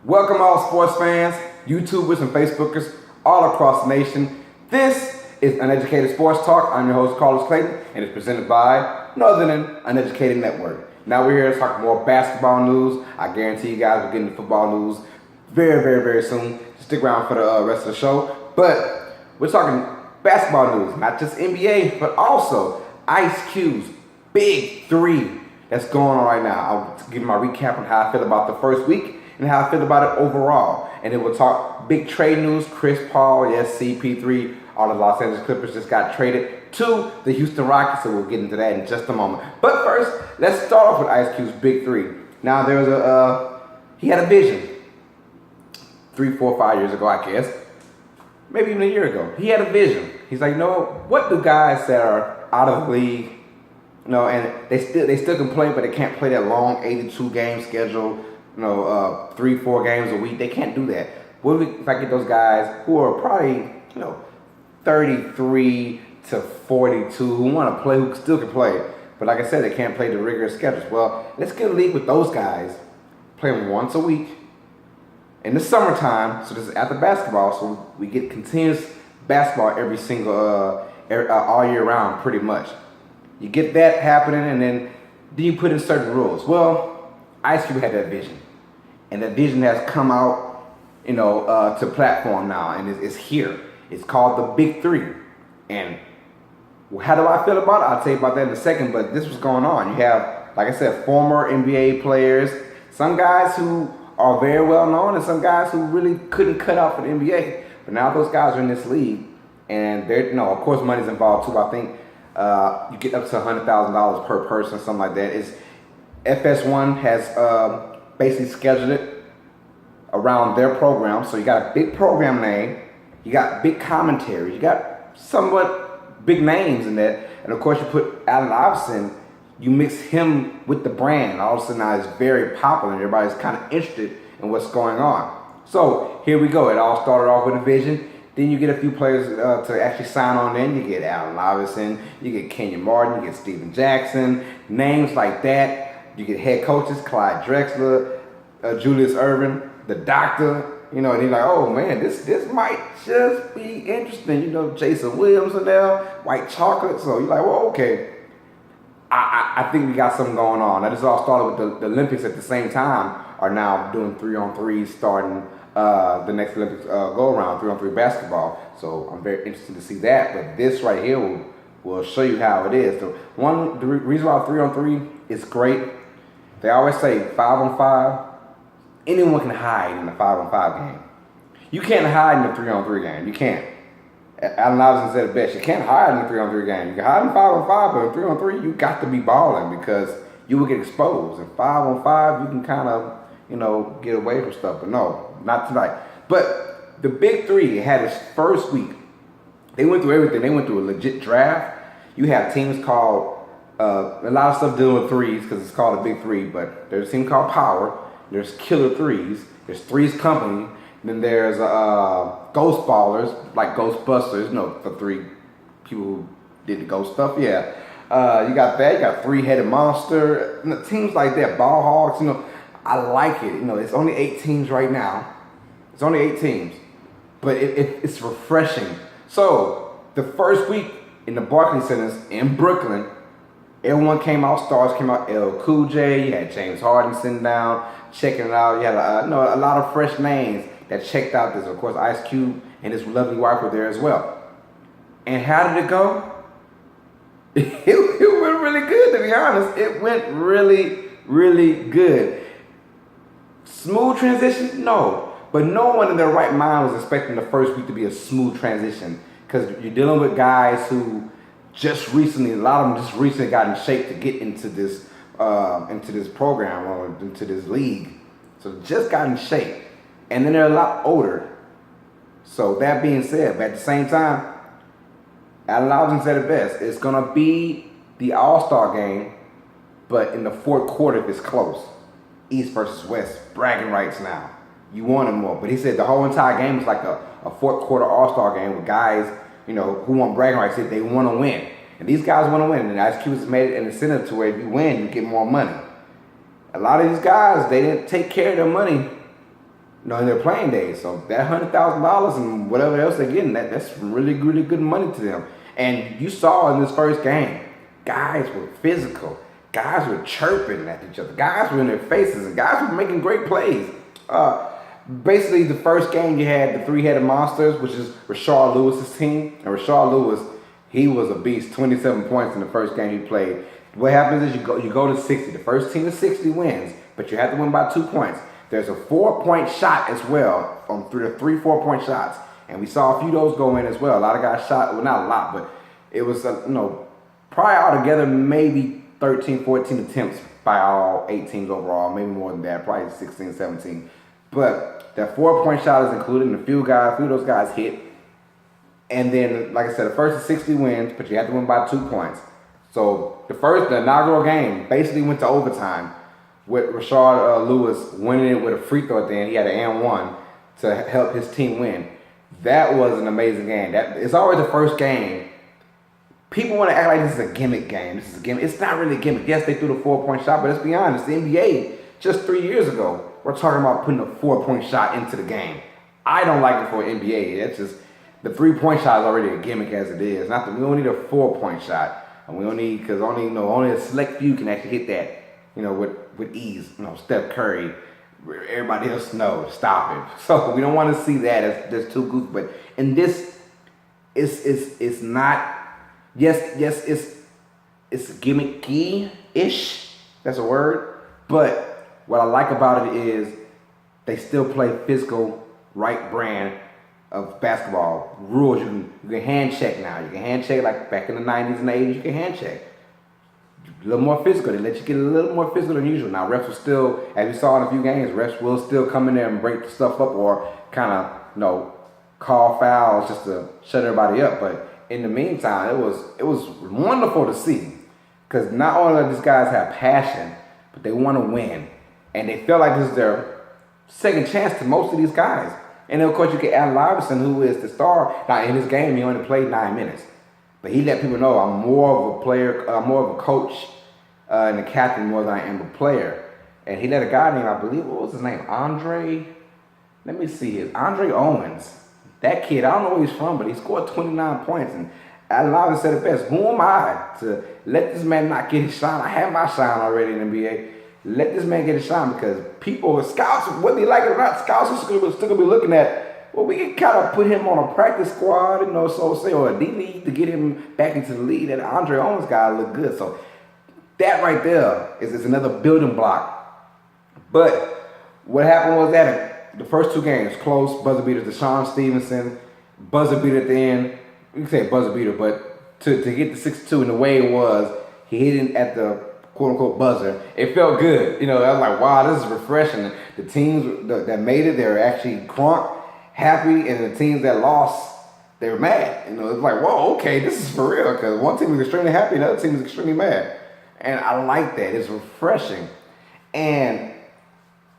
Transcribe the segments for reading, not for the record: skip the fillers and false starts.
Welcome all sports fans, YouTubers and Facebookers all across the nation. This is UNeducated Sports Talk. I'm your host, Carlos Clayton, and it's presented by Northern Uneducated Network. Now we're here to talk more basketball news. I guarantee you guys will get into football news very soon. Stick around for the rest of the show. But we're talking basketball news, not just NBA, but also Ice Cube's Big Three that's going on right now. I'll give you my recap on how I feel about the first week and how I feel about it overall. And then we'll talk big trade news. Chris Paul, yes, CP3, all the Los Angeles Clippers just got traded to the Houston Rockets, so we'll get into that in just a moment. But first, let's start off with Ice Cube's Big Three. Now, he had a vision 3, 4, 5 years ago, I guess. Maybe even a year ago. He had a vision. He's like, what do guys that are out of the league, and they still can play, but they can't play that long 82 game schedule, 3, 4 games a week. They can't do that. What if I get those guys who are probably, 33 to 42, who want to play, who still can play, but like I said, they can't play the rigorous schedules. Well, let's get a league with those guys, play them once a week in the summertime. So this is after basketball, so we get continuous basketball every single all year round, pretty much. You get that happening, and then you put in certain rules. Well, Ice Cube had that vision, and that vision has come out, to platform now, and it's here. It's called the Big Three. And how do I feel about it? I'll tell you about that in a second, but this was going on. You have, like I said, former NBA players, some guys who are very well known, and some guys who really couldn't cut out for the NBA. But now those guys are in this league, and they're, of course, money's involved too. I think you get up to $100,000 per person, something like that. FS1 has basically scheduled it around their program. So you got a big program name, you got big commentary, you got somewhat big names in that, and of course you put Allen Iverson, you mix him with the brand. All of a sudden now it's very popular, and everybody's kind of interested in what's going on. So here we go. It all started off with a vision. Then you get a few players to actually sign on in. You get Allen Iverson, you get Kenyon Martin, you get Steven Jackson, names like that. You get head coaches, Clyde Drexler, Julius Erving, the doctor, and he's like, oh man, this might just be interesting. Jason Williams in there, White Chocolate. So you're like, well, okay. I think we got something going on. Now, this all started with the Olympics at the same time, are now doing 3-on-3s starting the next Olympics go around, 3-on-3 basketball. So I'm very interested to see that. But this right here will show you how it is. The reason why 3-on-3 is great, they always say 5-on-5, anyone can hide in a 5-on-5 game. You can't hide in a 3-on-3 game. You can't. Allen Iverson said it best. You can't hide in a 3-on-3 game. You can hide in 5-on-5, but in 3-on-3, you got to be balling because you will get exposed. In 5-on-5, you can kind of, get away from stuff. But no, not tonight. But the Big Three had its first week. They went through everything. They went through a legit draft. You have teams called, a lot of stuff dealing with threes because it's called a Big Three, but there's a team called Power. There's Killer Threes. There's Threes Company. Then there's Ghost Ballers, like Ghostbusters, the 3 people who did the ghost stuff. Yeah. You got that. You got Three-Headed Monster. Teams like that. Ball Hogs, I like it. It's only 8 teams right now. It's only 8 teams. But it's refreshing. So, the first week in the Barclays Center in Brooklyn, everyone came out, stars came out, LL Cool J, you had James Harden sitting down, checking it out. You had a lot of fresh names that checked out this. Of course, Ice Cube and his lovely wife were there as well. And how did it go? It went really good, to be honest. It went really good. Smooth transition? No. But no one in their right mind was expecting the first week to be a smooth transition, because you're dealing with guys who just recently, a lot of them just recently got in shape to get into this program or into this league. So just got in shape. And then they're a lot older. So that being said, but at the same time, Allen Iverson said it best. It's going to be the All-Star game, but in the fourth quarter if it's close. East versus West, bragging rights now. You want it more. But he said the whole entire game is like a fourth quarter All-Star game with guys, who want bragging rights. They want to win. And these guys want to win. And Ice Cube has made it an incentive to where if you win, you get more money. A lot of these guys, they didn't take care of their money in their playing days. So that $100,000 and whatever else they're getting, that's really, really good money to them. And you saw in this first game, guys were physical. Guys were chirping at each other. Guys were in their faces, and guys were making great plays. Basically, the first game you had the three-headed monsters, which is Rashard Lewis's team. And Rashard Lewis, he was a beast. 27 points in the first game he played. What happens is you go to 60. The first team to 60 wins, but you have to win by 2 points. There's a 4-point shot as well on the 3 4-point shots, and we saw a few of those go in as well. A lot of guys shot, well, not a lot, but it was probably altogether maybe 13, 14 attempts by all 8 teams overall, maybe more than that, probably 16, 17. But that 4-point shot is included, and a few of those guys hit. And then, like I said, the first is 60 wins, but you have to win by 2 points. So the inaugural game basically went to overtime with Rashard Lewis winning it with a free throw at the end. He had an and one to help his team win. That was an amazing game. It's always the first game. People want to act like this is a gimmick game. This is a gimmick. It's not really a gimmick. Yes, they threw the 4-point shot, but let's be honest. The NBA, just 3 years ago, we're talking about putting a 4-point shot into the game. I don't like it for NBA. That's just, the 3-point shot is already a gimmick as it is. We don't need a 4-point shot. And we don't need, because only a select few can actually hit that, with ease. Steph Curry, everybody else knows, stop it. So we don't want to see that as too goofy. But in this, it's not. Yes, it's gimmicky-ish. That's a word. But what I like about it is they still play physical, right brand of basketball rules. You can hand check now. You can hand check like back in the 90s and the 80s. You can hand check. A little more physical. They let you get a little more physical than usual. Now refs will still, as we saw in a few games, refs will still come in there and break the stuff up or kind of call fouls just to shut everybody up. But in the meantime, it was wonderful to see, because not only do these guys have passion, but they want to win, and they feel like this is their second chance to most of these guys. And then of course you get Allen Iverson, who is the star. Now in this game, he only played 9 minutes, but he let people know, I'm more of a player, I'm more of a coach and a captain more than I am a player. And he let a guy named, I believe, what was his name? Andre Owens. That kid, I don't know where he's from, but he scored 29 points. And Allen Iverson said it best. Who am I to let this man not get his shine? I have my shine already in the NBA. Let this man get his shine, because scouts, whether they like it or not, scouts are still going to be looking at, well, we can kind of put him on a practice squad, so say, or a D-League to get him back into the league. That Andre Owens guy look good. So that right there is another building block. But what happened was that the first 2 games, close, buzzer beaters. Deshaun Stevenson, buzzer beater at the end. You can say buzzer beater, but to get the 6-2 in the way it was, he hit it at the quote-unquote buzzer. It felt good. I was like, wow, this is refreshing. The teams that made it, they were actually crunk, happy, and the teams that lost, they were mad. It's like, whoa, okay, this is for real, because one team was extremely happy, the other team was extremely mad. And I like that. It's refreshing. And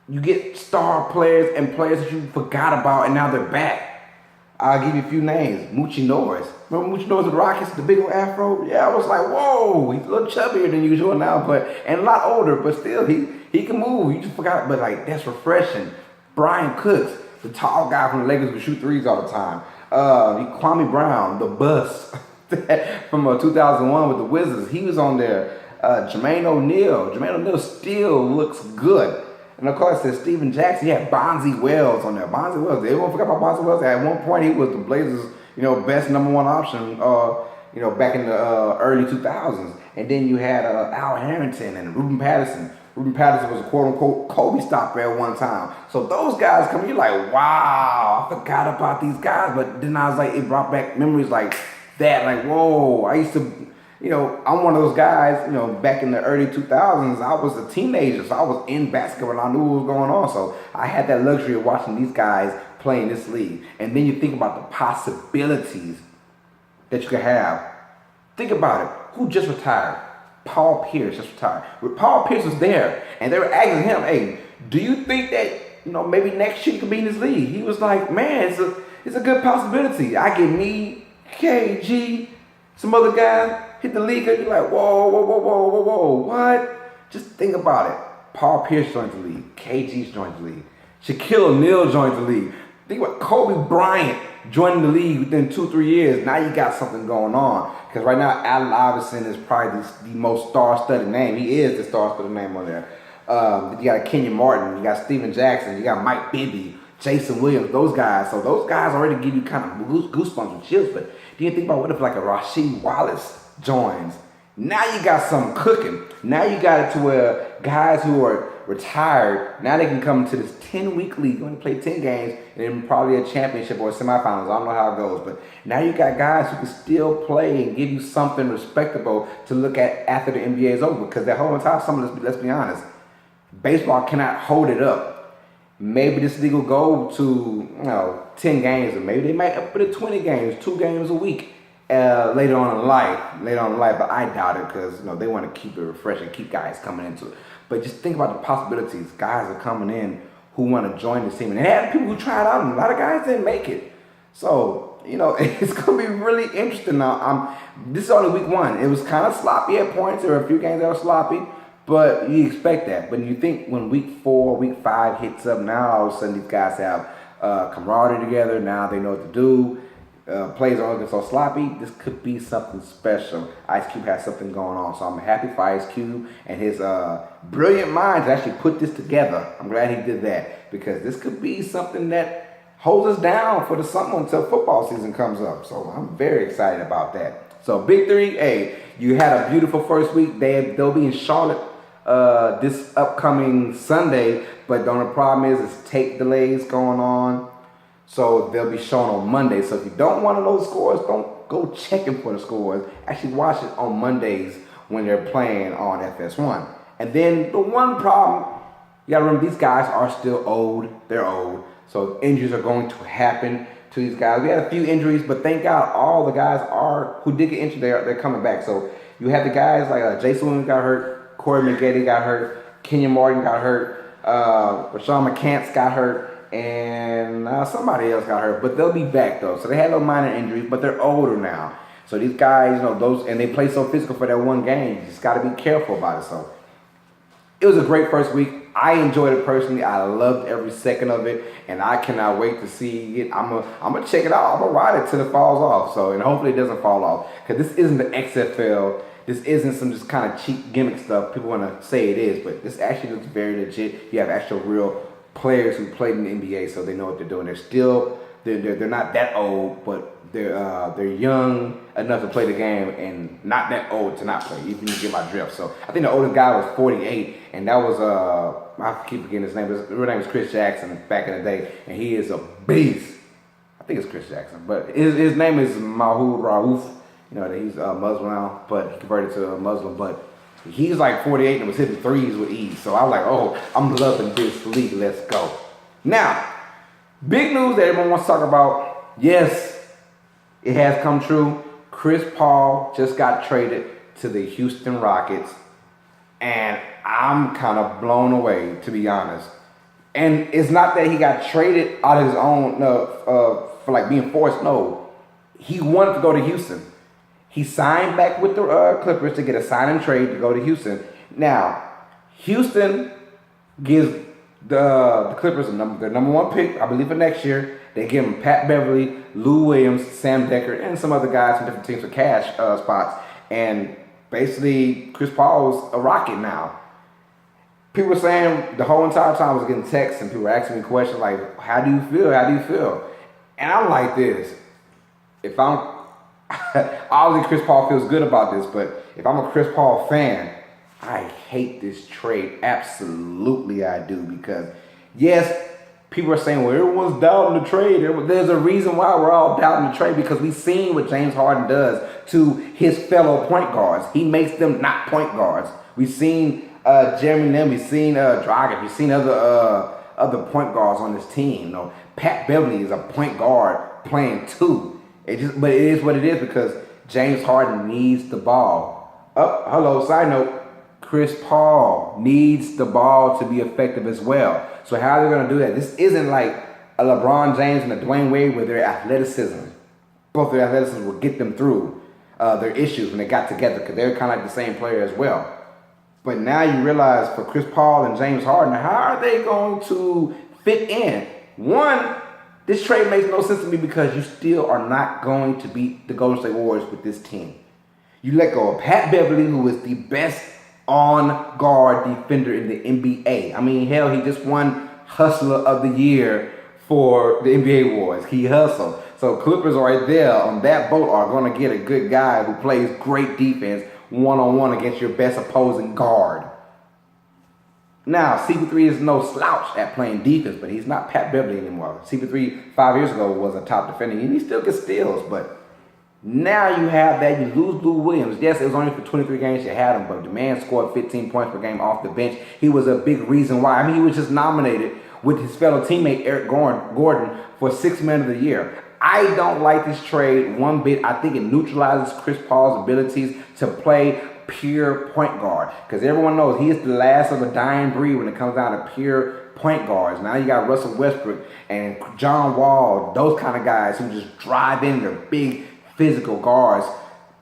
you get star players and players that you forgot about, and now they're back. I'll give you a few names. Moochie Norris. Remember Moochie Norris with the Rockets, the big old afro? Yeah, I was like, whoa, he's a little chubbier than usual now, and a lot older, but still, he can move. You just forgot, but that's refreshing. Brian Cooks, the tall guy from the Lakers who shoot threes all the time. Kwame Brown, the bust from 2001 with the Wizards. He was on there. Jermaine O'Neal still looks good. And of course, there's Steven Jackson. He had Bonzi Wells on there. Bonzi Wells. Everyone forgot about Bonzi Wells. At one point, he was the Blazers, best number 1 option, back in the early 2000s. And then you had Al Harrington and Ruben Patterson. Ruben Patterson was a quote-unquote Kobe stopper at one time. So those guys come, you're like, wow, I forgot about these guys. But then I was like, it brought back memories like that. Like, whoa, I used to... I'm one of those guys, back in the early 2000s, I was a teenager, so I was in basketball and I knew what was going on. So I had that luxury of watching these guys play in this league. And then you think about the possibilities that you could have. Think about it. Who just retired? Paul Pierce just retired. Paul Pierce was there, and they were asking him, hey, do you think that, maybe next year you could be in this league? He was like, man, it's a good possibility. I get me, KG, some other guys hit the league, and you're like, whoa, what? Just think about it. Paul Pierce joined the league. KG's joined the league. Shaquille O'Neal joined the league. Think about Kobe Bryant joining the league within 2-3 years. Now you got something going on. Because right now, Allen Iverson is probably the most star-studded name. He is the star-studded name on there. You got Kenyon Martin. You got Steven Jackson. You got Mike Bibby, Jason Williams. Those guys. So those guys already give you kind of goosebumps and chills. But do you think about what if like a Rasheed Wallace joins? Now you got something cooking. Now you got it to where guys who are retired, now they can come to this 10-week league, going to play 10 games, and then probably a championship or a semifinals. I don't know how it goes, but now you got guys who can still play and give you something respectable to look at after the NBA is over. Because that whole entire summer, let's be honest, baseball cannot hold it up. Maybe this league will go to 10 games, or maybe they might up to 20 games, 2 games a week. Later on in life, but I doubt it because they want to keep it refreshing, keep guys coming into it. But just think about the possibilities. Guys are coming in who want to join the team, and they had people who tried out, and a lot of guys didn't make it. So it's gonna be really interesting. Now, this is only week 1. It was kind of sloppy at points. There were a few games that were sloppy, but you expect that. But you think when week 4, week 5 hits up, now all of a sudden these guys have camaraderie together. Now they know what to do. Plays aren't looking so sloppy. This could be something special. Ice Cube has something going on, so I'm happy for Ice Cube and his brilliant mind to actually put this together. I'm glad he did that because this could be something that holds us down for the summer until football season comes up. So I'm very excited about that. So Big 3, hey, you had a beautiful first week. They'll be in Charlotte this upcoming Sunday, but the only problem is it's tape delays going on. So they'll be shown on Monday. So if you don't want to know the scores, don't go checking for the scores. Actually watch it on Mondays when they're playing on FS1. And then the one problem, you gotta remember these guys are still old. They're old. So injuries are going to happen to these guys. We had a few injuries, but thank God all the guys who did get injured, they're coming back. So you have the guys like Jason Williams got hurt, Corey McGetty got hurt, Kenyon Martin got hurt, Rashawn McCants got hurt, and somebody else got hurt, but they'll be back though. So they had little minor injuries, but they're older now. So these guys, and they play so physical for that one game. You just got to be careful about it. So it was a great first week. I enjoyed it personally. I loved every second of it, and I cannot wait to see it. I'm gonna check it out. I'm gonna ride it till it falls off. So, and hopefully it doesn't fall off, because this isn't the XFL. This isn't some just kind of cheap gimmick stuff people want to say it is, but this actually looks very legit. You have actual real players who played in the NBA, so they know what they're doing. They're not that old, but they're young enough to play the game and not that old to not play. If you get my drift. So I think the oldest guy was 48, and that was I keep forgetting his name. His real name is Chris Jackson back in the day, and he is a beast. I think it's Chris Jackson, but his name is Mahmoud Rauf. He's Muslim now, but he converted to a Muslim, but he's like 48 and was hitting threes with ease. So I was like, oh, I'm loving this league. Let's go. Now, big news that everyone wants to talk about. Yes, it has come true. Chris Paul just got traded to the Houston Rockets. And I'm kind of blown away, to be honest. And it's not that he got traded out of his own for like being forced. No, he wanted to go to Houston. He signed back with the Clippers to get a sign and trade to go to Houston. Now, Houston gives the Clippers their number 1 pick, I believe, for next year. They give him Pat Beverly, Lou Williams, Sam Dekker, and some other guys from different teams for cash spots. And basically, Chris Paul's a Rocket now. People were saying the whole entire time I was getting texts and people were asking me questions like, how do you feel? How do you feel? And I'm like this. Obviously Chris Paul feels good about this, but if I'm a Chris Paul fan, I hate this trade. Absolutely I do, because yes, people are saying, well, everyone's doubting the trade. There's a reason why we're all doubting the trade, because we've seen what James Harden does to his fellow point guards. He makes them not point guards. We've seen Jeremy Lin, we've seen Dragic, we've seen other point guards on this team. Pat Beverly is a point guard playing too. But it is what it is, because James Harden needs the ball. Side note, Chris Paul needs the ball to be effective as well. So how are they going to do that? This isn't like a LeBron James and a Dwayne Wade where their athleticism, both their athleticism will get them through their issues when they got together, because they're kind of like the same player as well. But now you realize for Chris Paul and James Harden, how are they going to fit in. One, this trade makes no sense to me because you still are not going to beat the Golden State Warriors with this team. You let go of Pat Beverly, who is the best on-guard defender in the NBA. I mean, hell, he just won Hustler of the Year for the NBA Awards. He hustled. So Clippers right there on that boat are going to get a good guy who plays great defense one-on-one against your best opposing guard. Now, CP3 is no slouch at playing defense, but he's not Pat Beverly anymore. CP3 5 years ago was a top defender, and he still gets steals, but now you have that. You lose Lou Williams. Yes, it was only for 23 games you had him, but the man scored 15 points per game off the bench. He was a big reason why. I mean, he was just nominated with his fellow teammate Eric Gordon for 6th Man of the Year. I don't like this trade one bit. I think it neutralizes Chris Paul's abilities to play pure point guard, because everyone knows he is the last of a dying breed when it comes down to pure point guards. Now you got Russell Westbrook and John Wall, those kind of guys who just drive in their big physical guards.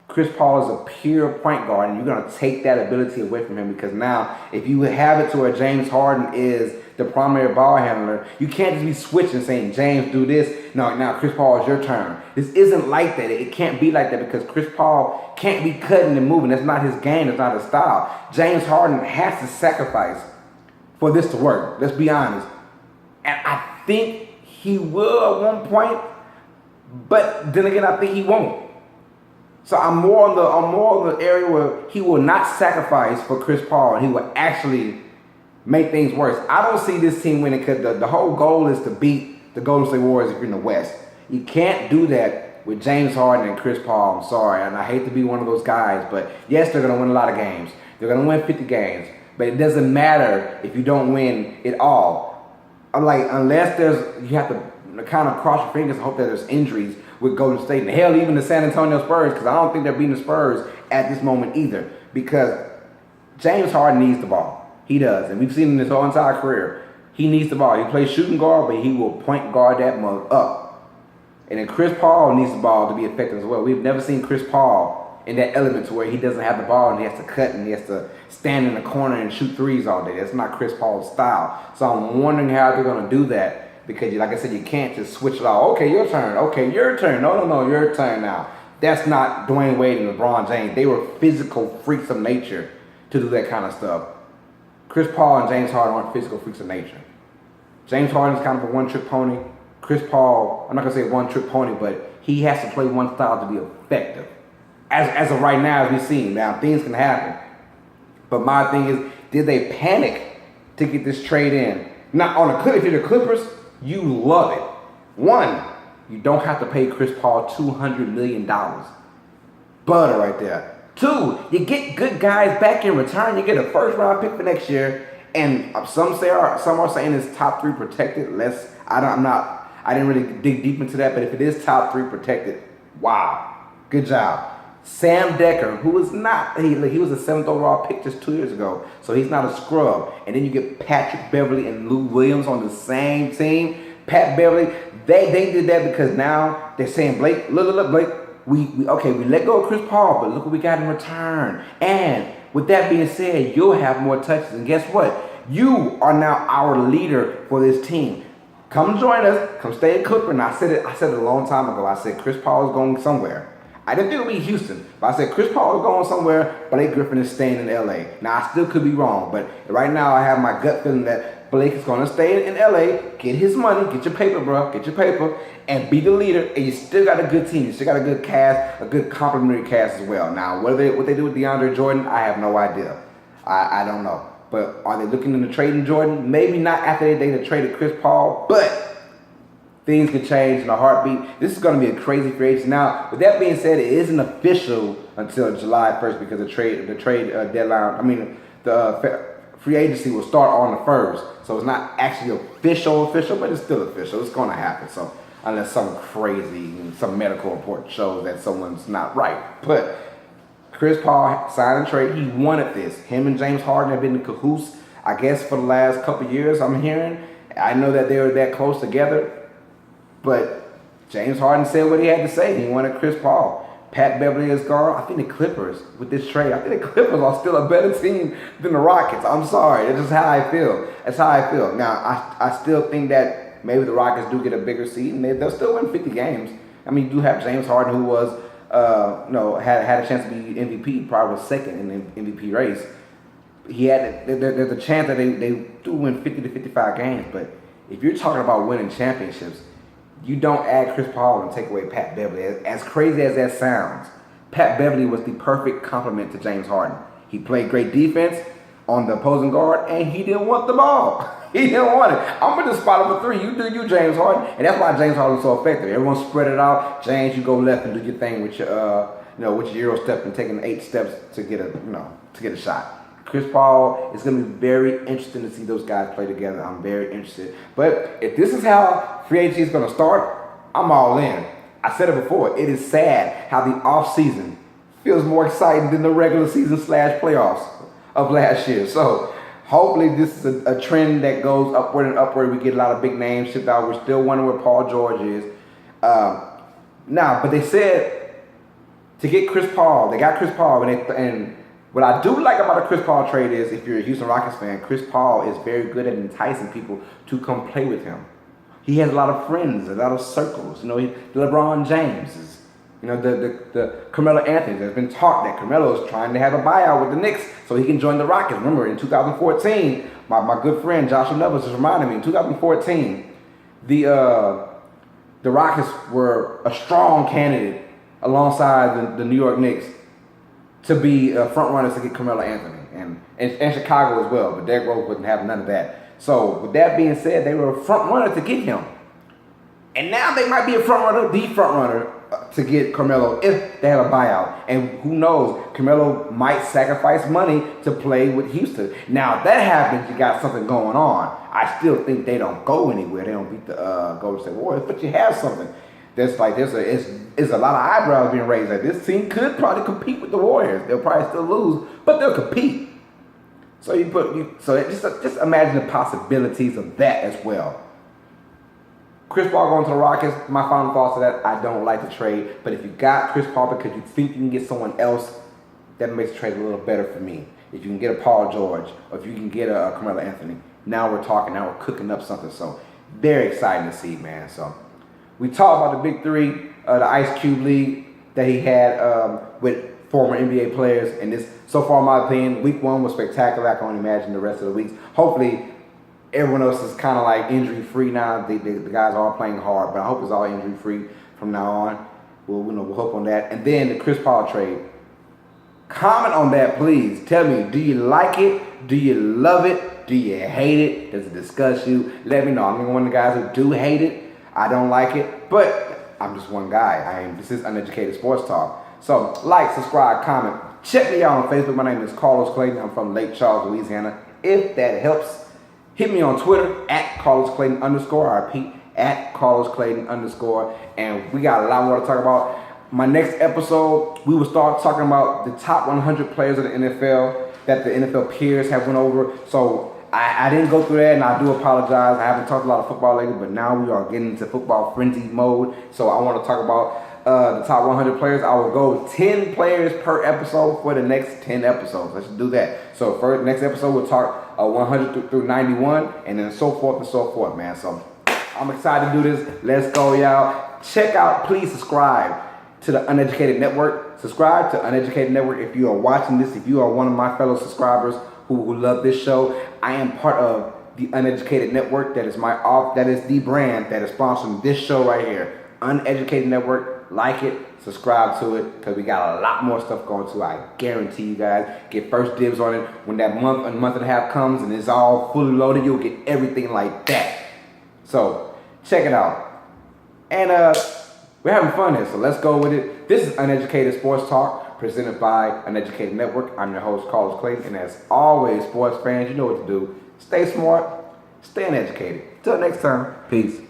Chris Paul is a pure point guard, and you're going to take that ability away from him, because now if you have it to where James Harden is the primary ball handler, you can't just be switching saying, James, do this. No, now Chris Paul, is your turn. This isn't like that. It can't be like that because Chris Paul can't be cutting and moving. That's not his game. That's not his style. James Harden has to sacrifice for this to work. Let's be honest. And I think he will at one point, but then again, I think he won't. So I'm more on the area where he will not sacrifice for Chris Paul, and he will actually make things worse. I don't see this team winning, because the whole goal is to beat the Golden State Warriors if you're in the West. You can't do that with James Harden and Chris Paul. I'm sorry, and I hate to be one of those guys, but yes, they're going to win a lot of games. They're going to win 50 games, but it doesn't matter if you don't win it all. Unless you have to kind of cross your fingers and hope that there's injuries with Golden State, and hell, even the San Antonio Spurs, because I don't think they're beating the Spurs at this moment either, because James Harden needs the ball. He does, and we've seen him his whole entire career. He needs the ball. He plays shooting guard, but he will point guard that mug up. And then Chris Paul needs the ball to be effective as well. We've never seen Chris Paul in that element to where he doesn't have the ball and he has to cut and he has to stand in the corner and shoot threes all day. That's not Chris Paul's style. So I'm wondering how they're going to do that, because, like I said, you can't just switch it all. Okay, your turn. Okay, your turn. No, your turn now. That's not Dwayne Wade and LeBron James. They were physical freaks of nature to do that kind of stuff. Chris Paul and James Harden aren't physical freaks of nature. James Harden is kind of a one-trick pony. Chris Paul, I'm not going to say one-trick pony, but he has to play one style to be effective. As of right now, as we've seen, now things can happen. But my thing is, did they panic to get this trade in? Now, if you're the Clippers, you love it. One, you don't have to pay Chris Paul $200 million. Butter right there. Two, you get good guys back in return. You get a first-round pick for next year, and some are saying it's top 3 protected. I didn't really dig deep into that, but if it is top 3 protected, wow, good job. Sam Decker, who is not, he was a 7th overall pick just 2 years ago, so he's not a scrub. And then you get Patrick Beverly and Lou Williams on the same team. Pat Beverly, they did that because now they're saying, Blake, look, Blake. We let go of Chris Paul, but look what we got in return. And with that being said, you'll have more touches. And guess what? You are now our leader for this team. Come join us. Come stay at Clipper. And I said it a long time ago. I said Chris Paul is going somewhere. I didn't think it would be Houston, but I said Chris Paul is going somewhere. Blake Griffin is staying in LA. Now, I still could be wrong, but right now I have my gut feeling that Blake is going to stay in LA, get his money, get your paper, bro, get your paper, and be the leader. And you still got a good team. You still got a good cast, a good complimentary cast as well. Now, what they do with DeAndre Jordan, I have no idea. I don't know. But are they looking into trading Jordan? Maybe not after they traded Chris Paul, but things can change in a heartbeat. This is going to be a crazy free agency. Now, with that being said, it isn't official until July 1st because the trade deadline. The free agency will start on the 1st, so it's not actually official, but it's still official. It's going to happen. So unless some some medical report shows that someone's not right, but Chris Paul signed a trade. He wanted this. Him and James Harden have been in cahoots, I guess, for the last couple of years. I'm hearing. I know that they were that close together. But James Harden said what he had to say. He wanted Chris Paul. Pat Beverly is gone. I think the Clippers, with this trade, I think the Clippers are still a better team than the Rockets. I'm sorry. That's just how I feel. That's how I feel. Now, I still think that maybe the Rockets do get a bigger seed, and they'll still win 50 games. I mean, you do have James Harden, who was, had a chance to be MVP, probably was second in the MVP race. There's a chance that they do win 50 to 55 games, but if you're talking about winning championships, you don't add Chris Paul and take away Pat Beverly. As crazy as that sounds, Pat Beverly was the perfect complement to James Harden. He played great defense on the opposing guard, and he didn't want the ball. He didn't want it. I'm going to spot him for 3. You do you, James Harden. And that's why James Harden was so effective. Everyone spread it out. James, you go left and do your thing with your, with your Euro step and taking 8 steps to get a shot. Chris Paul, it's going to be very interesting to see those guys play together. I'm very interested. But if this is how free agency is going to start, I'm all in. I said it before. It is sad how the offseason feels more exciting than the regular season / playoffs of last year. So hopefully this is a trend that goes upward and upward. We get a lot of big names shipped out. We're still wondering where Paul George is. But they said to get Chris Paul, they got Chris Paul, and what I do like about the Chris Paul trade is, if you're a Houston Rockets fan, Chris Paul is very good at enticing people to come play with him. He has a lot of friends, a lot of circles. LeBron James is, the Carmelo Anthony. There's been talk that Carmelo is trying to have a buyout with the Knicks so he can join the Rockets. Remember, in 2014, my good friend Joshua Neville just reminded me, in 2014, the Rockets were a strong candidate alongside the New York Knicks to be front runners to get Carmelo Anthony and Chicago as well, but Derrick Rose wouldn't have none of that. So with that being said, they were a front runner to get him, and now they might be the front runner to get Carmelo if they have a buyout. And who knows, Carmelo might sacrifice money to play with Houston. Now if that happens, you got something going on. I still think they don't go anywhere. They don't beat the Golden State Warriors, but you have something. There's a lot of eyebrows being raised. Like, this team could probably compete with the Warriors. They'll probably still lose, but they'll compete. So just imagine the possibilities of that as well. Chris Paul going to the Rockets. My final thoughts are that I don't like the trade, but if you got Chris Paul because you think you can get someone else, that makes the trade a little better for me. If you can get a Paul George, or if you can get a Carmelo Anthony, now we're talking. Now we're cooking up something. So very exciting to see, man. So. We talked about the Big Three, the Ice Cube League that he had with former NBA players. And this, so far in my opinion, week 1 was spectacular. I can only imagine the rest of the weeks. Hopefully, everyone else is kind of like injury-free now. The guys are all playing hard, but I hope it's all injury-free from now on. We'll hope on that. And then the Chris Paul trade. Comment on that, please. Tell me, do you like it? Do you love it? Do you hate it? Does it disgust you? Let me know. I'm one of the guys who do hate it. I don't like it, but I'm just one guy. This is Uneducated Sports Talk. So like, subscribe, comment. Check me out on Facebook. My name is Carlos Clayton. I'm from Lake Charles, Louisiana. If that helps, hit me on Twitter at Carlos Clayton _ I repeat, at Carlos Clayton _ and we got a lot more to talk about. My next episode, we will start talking about the top 100 players of the NFL that the NFL peers have went over. So I didn't go through that, and I do apologize. I haven't talked a lot of football lately, but now we are getting into football frenzy mode. So I want to talk about the top 100 players. I will go 10 players per episode for the next 10 episodes. Let's do that. So for the next episode, we'll talk 100 through 91, and then so forth, man. So I'm excited to do this. Let's go, y'all. Check out, please subscribe to the Uneducated Network. Subscribe to Uneducated Network if you are watching this. If you are one of my fellow subscribers who love this show, I am part of the Uneducated Network. That is the brand that is sponsoring this show right here. Uneducated Network. Like it, subscribe to it, because we got a lot more stuff going too. I guarantee you guys get first dibs on it. When that month and a half comes and it's all fully loaded, you'll get everything like that. So check it out. And we're having fun here, so let's go with it. This is Uneducated Sports Talk, presented by Uneducated Network. I'm your host, Carlos Clayton, and as always, sports fans, you know what to do. Stay smart, stay uneducated. Till next time, peace.